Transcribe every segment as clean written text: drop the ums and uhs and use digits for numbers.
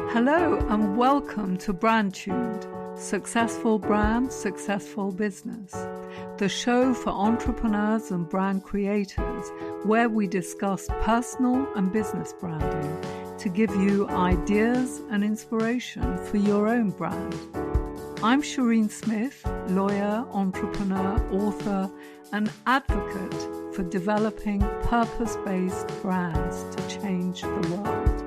Hello and welcome to Brandtuned, Successful Brand, Successful Business, the show for entrepreneurs and brand creators where we discuss personal and business branding to give you ideas and inspiration for your own brand. I'm Shireen Smith, lawyer, entrepreneur, author, and advocate for developing purpose-based brands to change the world.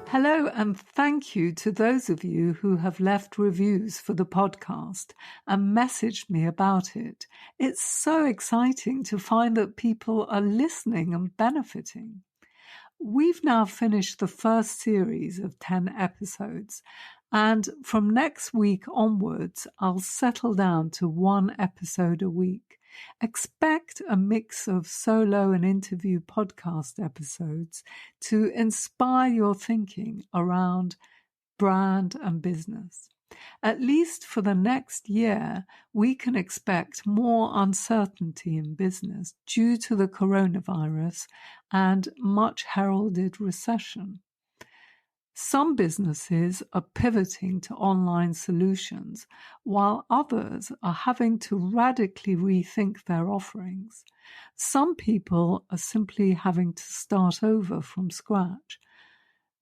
Hello and thank you to those of you who have left reviews for the podcast and messaged me about it. It's so exciting to find that people are listening and benefiting. We've now finished the first series of 10 episodes, and from next week onwards, I'll settle down to one episode a week. Expect a mix of solo and interview podcast episodes to inspire your thinking around brand and business. At least for the next year, we can expect more uncertainty in business due to the coronavirus and much heralded recession. Some businesses are pivoting to online solutions, while others are having to radically rethink their offerings. Some people are simply having to start over from scratch.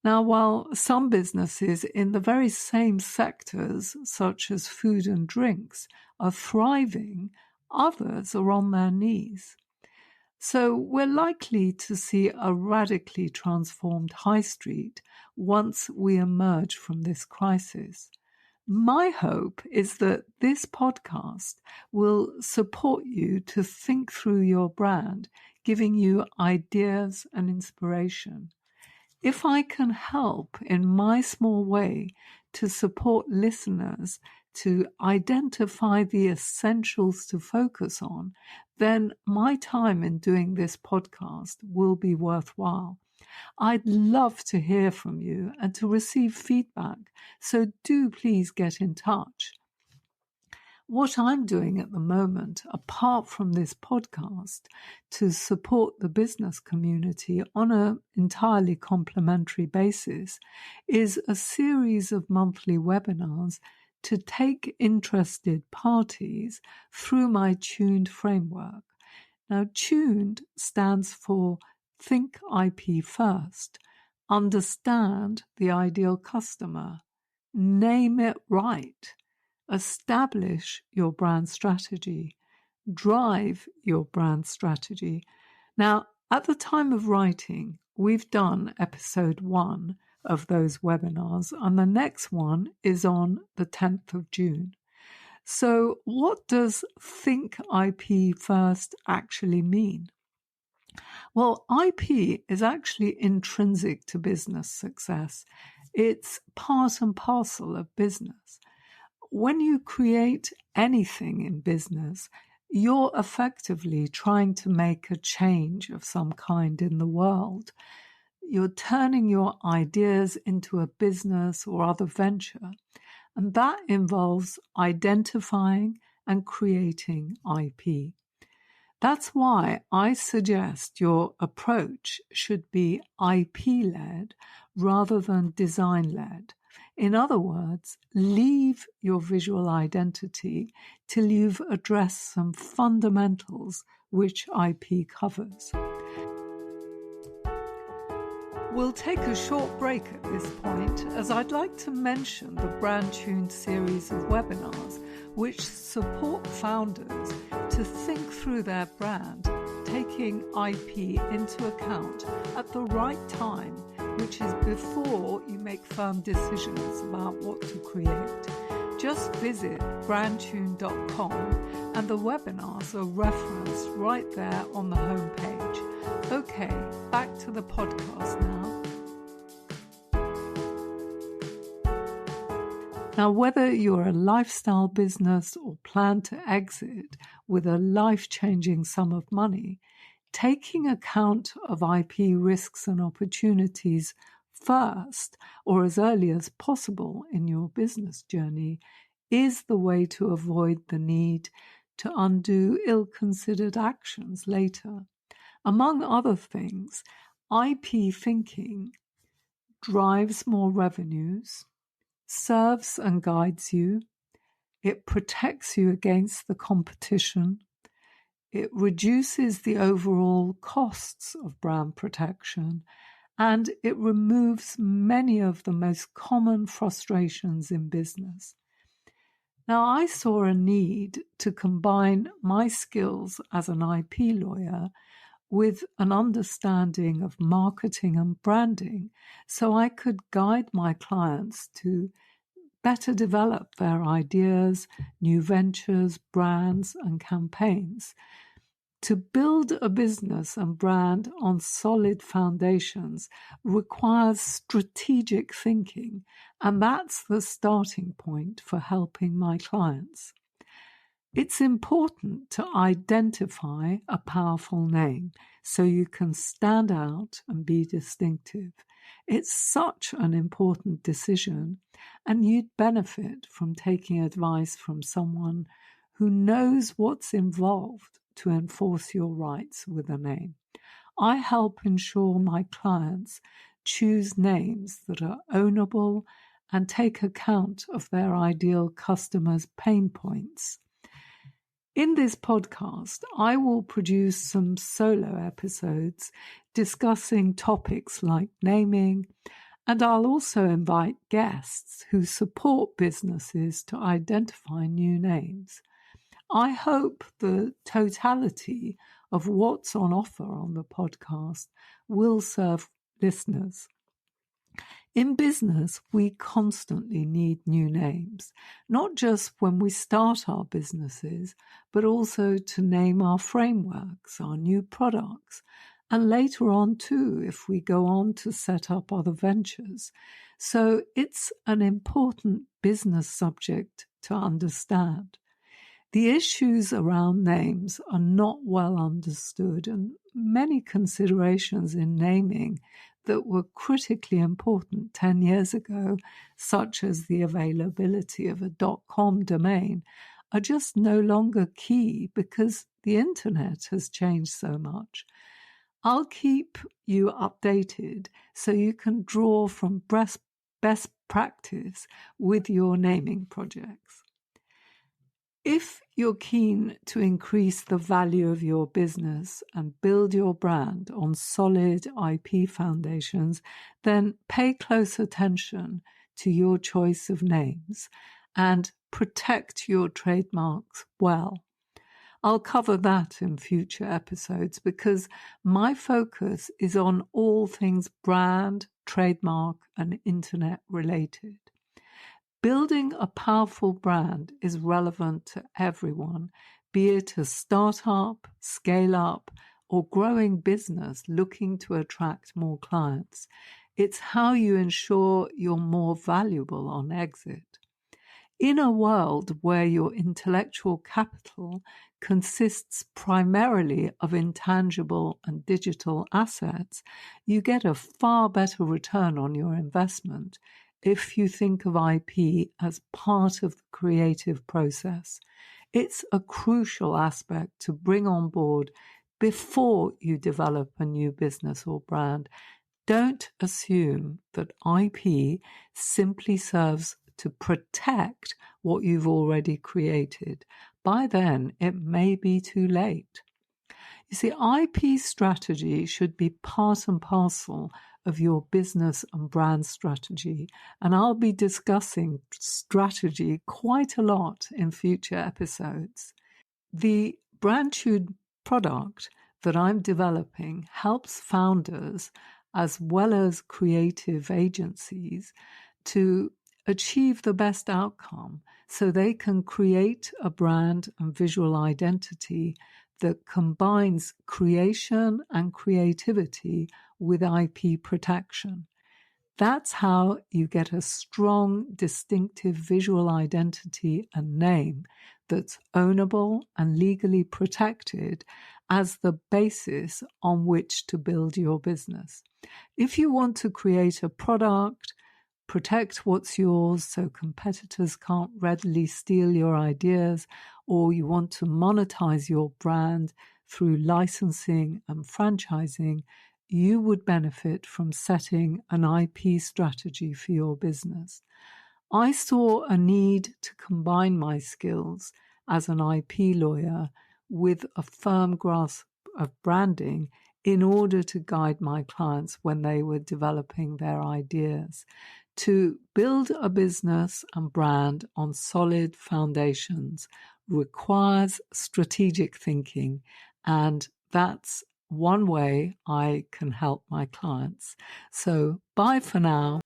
Now, while some businesses in the very same sectors, such as food and drinks, are thriving, others are on their knees. So we're likely to see a radically transformed high street once we emerge from this crisis. My hope is that this podcast will support you to think through your brand, giving you ideas and inspiration. If I can help in my small way to support listeners to identify the essentials to focus on, then my time in doing this podcast will be worthwhile. I'd love to hear from you and to receive feedback, so do please get in touch. What I'm doing at the moment, apart from this podcast, to support the business community on an entirely complementary basis, is a series of monthly webinars to take interested parties through my Tuned framework. Now, Tuned stands for Think IP First, Understand the Ideal Customer, Name It Right, Establish Your Brand Strategy, Drive Your Brand Strategy. Now, at the time of writing, we've done episode 1 of those webinars, and the next one is on the 10th of June. So what does Think IP First actually mean? Well, IP is actually intrinsic to business success. It's part and parcel of business. When you create anything in business, you're effectively trying to make a change of some kind in the world. You're turning your ideas into a business or other venture, and that involves identifying and creating IP. That's why I suggest your approach should be IP-led rather than design-led. In other words, leave your visual identity till you've addressed some fundamentals which IP covers. We'll take a short break at this point, as I'd like to mention the Brandtuned series of webinars which support founders to think through their brand, taking IP into account at the right time, which is before you make firm decisions about what to create. Just visit brandtuned.com and the webinars are referenced right there on the homepage. Okay, back to the podcast now. Now, whether you're a lifestyle business or plan to exit with a life-changing sum of money, taking account of IP risks and opportunities first or as early as possible in your business journey is the way to avoid the need to undo ill-considered actions later. Among other things, IP thinking drives more revenues, serves and guides you, it protects you against the competition, it reduces the overall costs of brand protection, and it removes many of the most common frustrations in business. Now, I saw a need to combine my skills as an IP lawyer with an understanding of marketing and branding so I could guide my clients to better develop their ideas, new ventures, brands, and campaigns. To build a business and brand on solid foundations requires strategic thinking, and that's the starting point for helping my clients. It's important to identify a powerful name so you can stand out and be distinctive. It's such an important decision, and you'd benefit from taking advice from someone who knows what's involved to enforce your rights with a name. I help ensure my clients choose names that are ownable and take account of their ideal customers' pain points. In this podcast, I will produce some solo episodes discussing topics like naming, and I'll also invite guests who support businesses to identify new names. I hope the totality of what's on offer on the podcast will serve listeners. In business, we constantly need new names, not just when we start our businesses, but also to name our frameworks, our new products, and later on too, if we go on to set up other ventures. So it's an important business subject to understand. The issues around names are not well understood, and many considerations in naming that were critically important 10 years ago, such as the availability of a .com domain, are just no longer key because the internet has changed so much. I'll keep you updated so you can draw from best practice with your naming projects. If you're keen to increase the value of your business and build your brand on solid IP foundations, then pay close attention to your choice of names and protect your trademarks well. I'll cover that in future episodes because my focus is on all things brand, trademark, and internet related. Building a powerful brand is relevant to everyone, be it a startup, scale-up, or growing business looking to attract more clients. It's how you ensure you're more valuable on exit. In a world where your intellectual capital consists primarily of intangible and digital assets, you get a far better return on your investment if you think of IP as part of the creative process. It's a crucial aspect to bring on board before you develop a new business or brand. Don't assume that IP simply serves to protect what you've already created. By then, it may be too late. You see, IP strategy should be part and parcel of your business and brand strategy, and I'll be discussing strategy quite a lot in future episodes. The brandtuned product that I'm developing helps founders as well as creative agencies to achieve the best outcome so they can create a brand and visual identity that combines creation and creativity with IP protection. That's how you get a strong, distinctive visual identity and name that's ownable and legally protected as the basis on which to build your business. If you want to create a product, protect what's yours so competitors can't readily steal your ideas, or you want to monetize your brand through licensing and franchising, you would benefit from setting an IP strategy for your business. I saw a need to combine my skills as an IP lawyer with a firm grasp of branding in order to guide my clients when they were developing their ideas. To build a business and brand on solid foundations requires strategic thinking, and that's one way I can help my clients. So bye for now.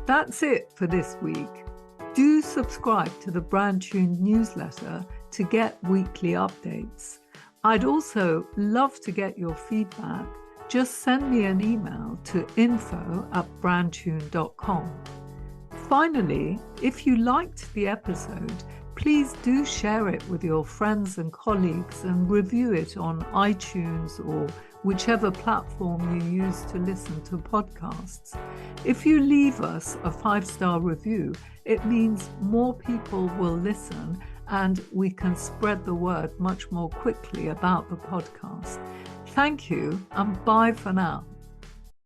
That's it for this week. Do subscribe to the brandtuned newsletter to get weekly updates. I'd also love to get your feedback. Just send me an email to info@brandtuned.com. Finally, if you liked the episode, please do share it with your friends and colleagues and review it on iTunes or whichever platform you use to listen to podcasts. If you leave us a 5-star review, it means more people will listen and we can spread the word much more quickly about the podcast. Thank you and bye for now.